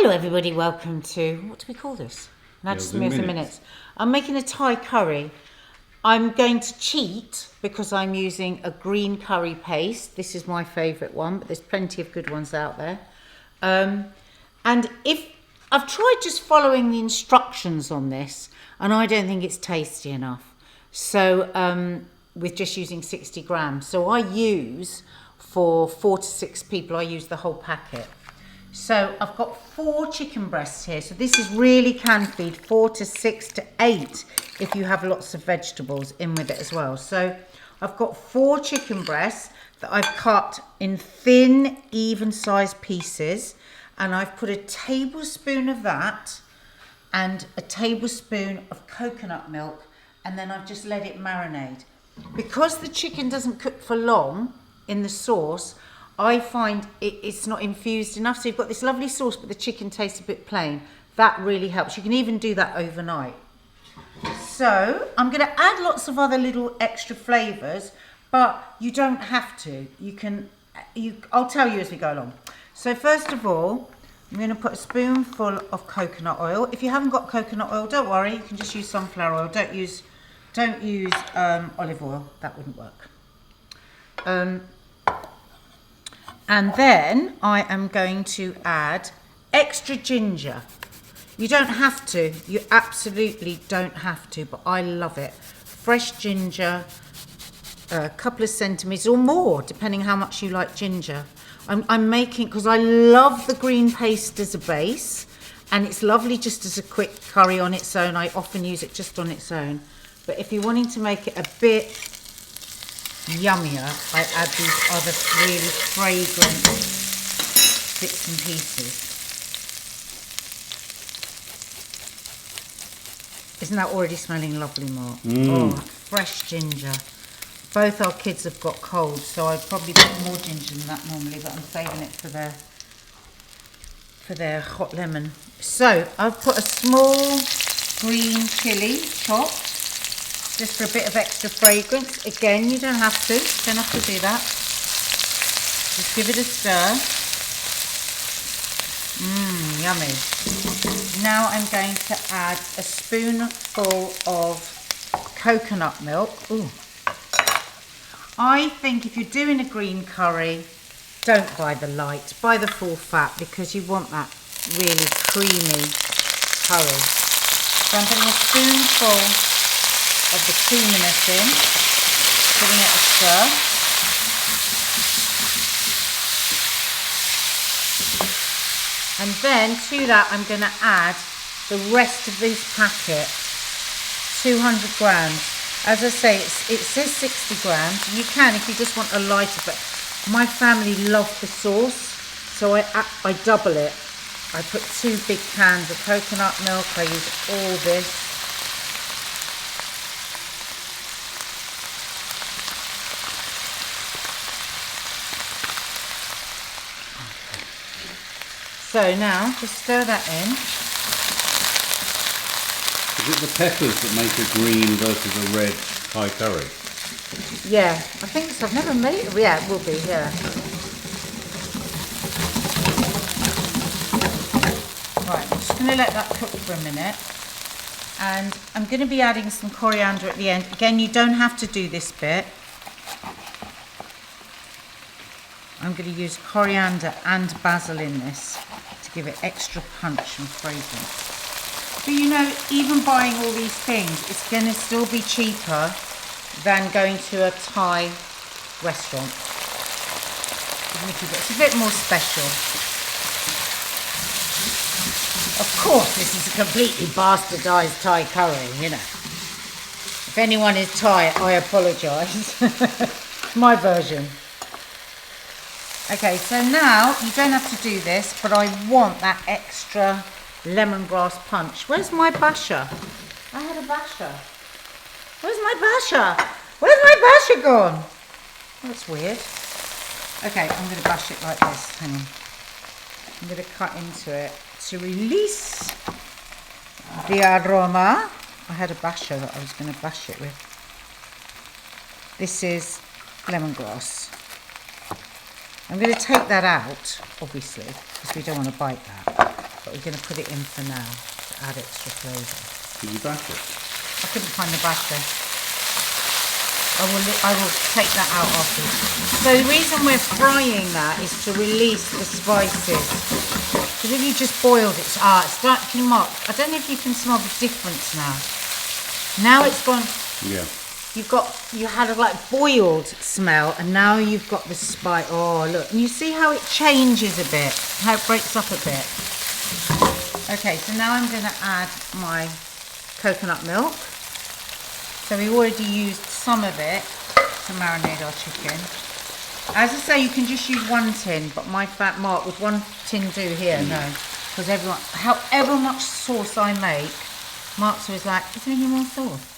Hello everybody, welcome to, what do we call this? NADIA'S Meals in Minutes. I'm making a Thai curry. I'm going to cheat because I'm using a green curry paste. This is my favourite one, but there's plenty of good ones out there. And if I've tried just following the instructions on this, and I don't think it's tasty enough. So with just using 60 grams. So I use, for 4 to 6 people, I use the whole packet. So I've got 4 chicken breasts here. So this is really can feed 4 to 6 to 8 if you have lots of vegetables in with it as well. So I've got 4 chicken breasts that I've cut in thin, even sized pieces. And I've put a tablespoon of that and a tablespoon of coconut milk. And then I've just let it marinate. Because the chicken doesn't cook for long in the sauce, I find it's not infused enough. So you've got this lovely sauce, but the chicken tastes a bit plain. That really helps. You can even do that overnight. So I'm going to add lots of other little extra flavours, but you don't have to. I'll tell you as we go along. So first of all, I'm going to put a spoonful of coconut oil. If you haven't got coconut oil, don't worry. You can just use sunflower oil. Don't use olive oil. That wouldn't work. And then I am going to add extra ginger. You don't have to. You absolutely don't have to, but I love it. Fresh ginger, a couple of centimetres or more, depending how much you like ginger. I'm making, because I love the green paste as a base, and it's lovely just as a quick curry on its own. I often use it just on its own. But if you're wanting to make it a bit yummier, I add these other really fragrant bits and pieces. Isn't that already smelling lovely, Mark? Oh, fresh ginger. Both our kids have got colds, so I'd probably put more ginger than that normally, but I'm saving it for their hot lemon. So I've put a small green chilli chopped, just for a bit of extra fragrance. Again, you don't have to do that. Just give it a stir. Yummy. Now I'm going to add a spoonful of coconut milk. Ooh. I think if you're doing a green curry, don't buy the light, buy the full fat, because you want that really creamy curry. So I'm putting a spoonful of the creaminess in, giving it a stir. And then to that I'm going to add the rest of this packet, 200 grams. As I say, it says 60 grams. You can if you just want a lighter, but my family love the sauce, so I double it. I put 2 big cans of coconut milk. I use all this. So now, just stir that in. Is it the peppers that make a green versus a red Thai curry? Yeah, I think so. I've never made it. Yeah, it will be, yeah. Right, I'm just going to let that cook for a minute. And I'm going to be adding some coriander at the end. Again, you don't have to do this bit. I'm going to use coriander and basil in this to give it extra punch and fragrance. But you know, even buying all these things, it's going to still be cheaper than going to a Thai restaurant. It's a bit more special. Of course, this is a completely bastardised Thai curry, you know. If anyone is Thai, I apologise. My version. Okay, so now you don't have to do this, but I want that extra lemongrass punch. Where's my basher? I had a basher. Where's my basher? Where's my basher gone? That's weird. Okay, I'm going to bash it like this. Hang on. I'm going to cut into it to release the aroma. I had a basher that I was going to bash it with. This is lemongrass. I'm going to take that out, obviously, because we don't want to bite that. but we're going to put it in for now to add extra flavour. Did you bash it? I couldn't find the basher. I will take that out afterwards. So the reason we're frying that is to release the spices. Because if you just boiled it, it's like, Mark, I don't know if you can smell the difference now. Now it's gone. Yeah. You had a like boiled smell, and now you've got the spice. Oh look, and you see how it changes a bit, how it breaks up a bit. Okay, so now I'm going to add my coconut milk. So we already used some of it to marinate our chicken. As I say, you can just use one tin, but my fat Mark, would one tin do here? No, because however much sauce I make, Mark's always like, is there any more sauce?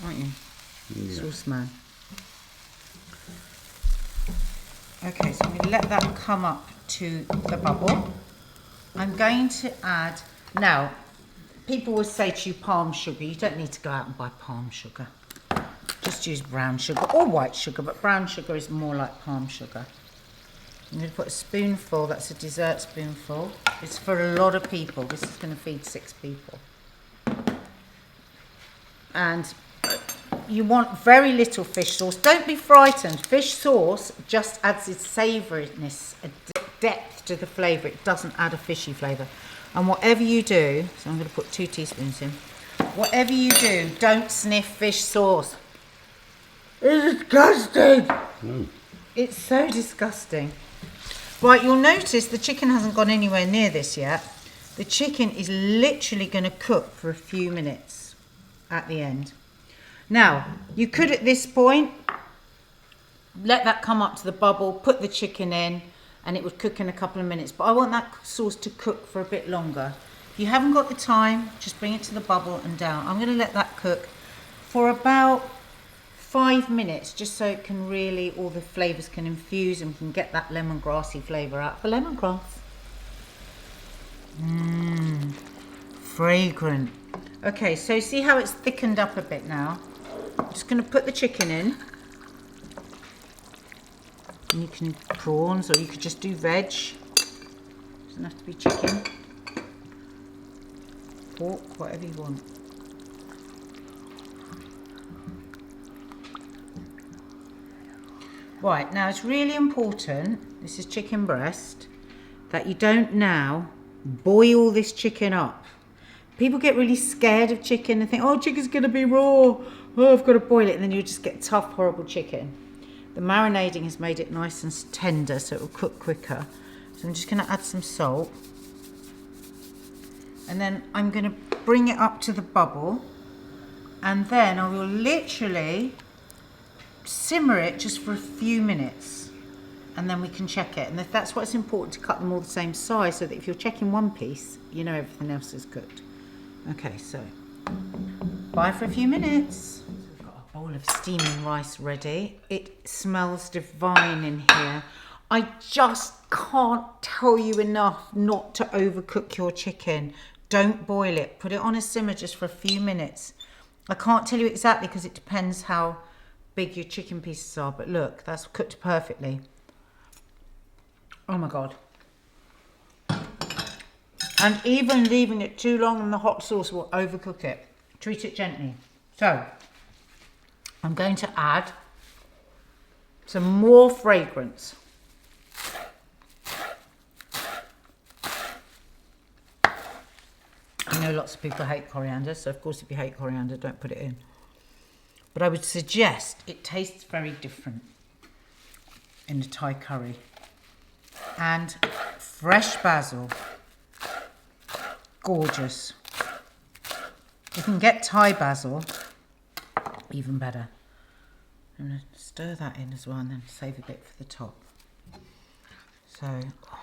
Aren't you? Yeah. Sauce man. Okay, so I'm going to let that come up to the bubble. I'm going to add, now, people will say to you palm sugar. You don't need to go out and buy palm sugar. Just use brown sugar or white sugar, but brown sugar is more like palm sugar. I'm going to put a spoonful, that's a dessert spoonful. It's for a lot of people. This is going to feed 6 people. And you want very little fish sauce. Don't be frightened. Fish sauce just adds its savouriness, a depth to the flavour. It doesn't add a fishy flavour. And whatever you do, so I'm going to put 2 teaspoons in. Whatever you do, don't sniff fish sauce. It's disgusting. No. It's so disgusting. Right, you'll notice the chicken hasn't gone anywhere near this yet. The chicken is literally going to cook for a few minutes at the end. Now, you could at this point let that come up to the bubble, put the chicken in, and it would cook in a couple of minutes. But I want that sauce to cook for a bit longer. If you haven't got the time, just bring it to the bubble and down. I'm going to let that cook for about 5 minutes, just so it can really, all the flavours can infuse and we can get that lemongrassy flavour out for lemongrass. Fragrant. Okay, so see how it's thickened up a bit now? I'm just going to put the chicken in. And you can prawns, or you could just do veg. Doesn't have to be chicken. Pork, whatever you want. Right, now it's really important, this is chicken breast, that you don't now boil this chicken up. People get really scared of chicken and think, oh, chicken's going to be raw. Oh, I've got to boil it. And then you just get tough, horrible chicken. The marinating has made it nice and tender, so it will cook quicker. So I'm just going to add some salt. And then I'm going to bring it up to the bubble. And then I will literally simmer it just for a few minutes. And then we can check it. And if that's what's important, to cut them all the same size, so that if you're checking one piece, you know everything else is cooked. Okay, so bye for a few minutes. We've got a bowl of steaming rice ready. It smells divine in here. I just can't tell you enough not to overcook your chicken. Don't boil it. Put it on a simmer just for a few minutes. I can't tell you exactly because it depends how big your chicken pieces are, but look, that's cooked perfectly. Oh my God. And even leaving it too long in the hot sauce will overcook it. Treat it gently. So, I'm going to add some more fragrance. I know lots of people hate coriander, so of course if you hate coriander, don't put it in. But I would suggest it tastes very different in the Thai curry. And fresh basil. Gorgeous. You can get Thai basil, even better. I'm going to stir that in as well and then save a bit for the top. So, oh,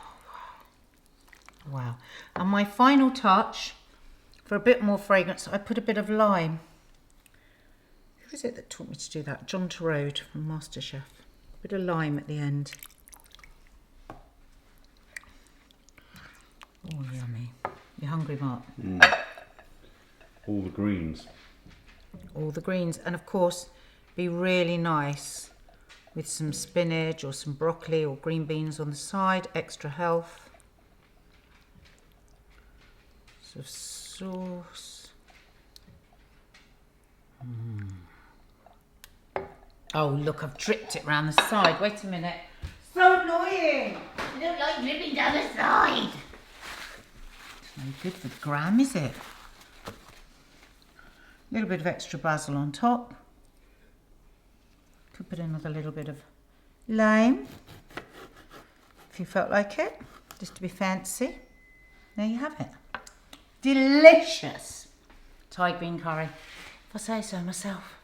wow. And my final touch, for a bit more fragrance, I put a bit of lime. Who is it that taught me to do that? John Turode from MasterChef. A bit of lime at the end. Oh, yummy. You hungry, Mark? All the greens. All the greens. And of course, be really nice with some spinach or some broccoli or green beans on the side. Extra health. of sauce. Oh, look, I've dripped it round the side. Wait a minute. So annoying. You don't like dripping down the side. It's no good for the gram, is it? A little bit of extra basil on top. Could put another little bit of lime, if you felt like it, just to be fancy. There you have it. Delicious Thai green curry, if I say so myself.